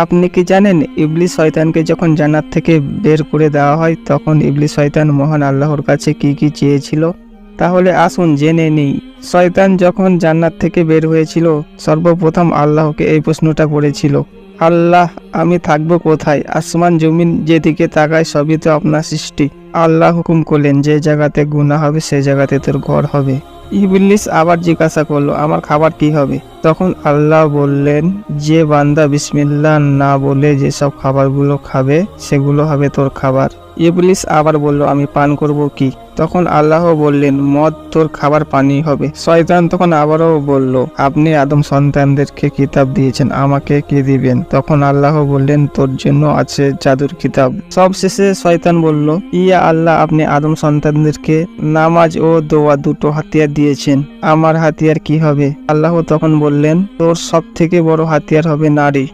আপনি কি জানেন ইবলিস শয়তানকে যখন জান্নাত থেকে বের করে দেওয়া হয় তখন ইবলিস শয়তান মহান আল্লাহর কাছে কি কি চেয়েছিল? তাহলে আসুন জেনে নিই। শয়তান যখন জান্নাত থেকে বের হয়েছিল সর্বপ্রথম আল্লাহকে এই প্রশ্নটা করেছিল, আল্লাহ আমি থাকবো কোথায়? আসমান জমিন যেদিকে তাকায় সবই তো আপনার সৃষ্টি। আল্লাহ হুকুম করলেন যে জায়গাতে গুনাহ হবে সে জায়গাতে তোর ঘর হবে। ইবলিস আবার জিজ্ঞাসা করলো, আমার খাবার কি হবে? তখন আল্লাহ বললেন, যে বান্দা বিসমিল্লাহ না বলে যেসব খাবারগুলো খাবে সেগুলো হবে তোর খাবার। ইবলিস আবার বলল, আমি পান করব কি? তখন আল্লাহ বললেন, মদ তোর খাবার পানি হবে। শয়তান তখন আবারও বলল, আপনি আদম সন্তানদেরকে কিতাব দিয়েছেন, আমাকে কি দিবেন? তখন আল্লাহ বললেন, তোর জন্য আছে জাদুর কিতাব। সব শেষে শয়তান বলল, ইয়া আল্লাহ, আপনি আদম সন্তানদেরকে নামাজ ও দোয়া দুটো হাতিয়ার দিয়েছেন, আমার হাতিয়ার কি হবে? আল্লাহ তখন বললেন, তোর সব থেকে বড় হাতিয়ার হবে নারী।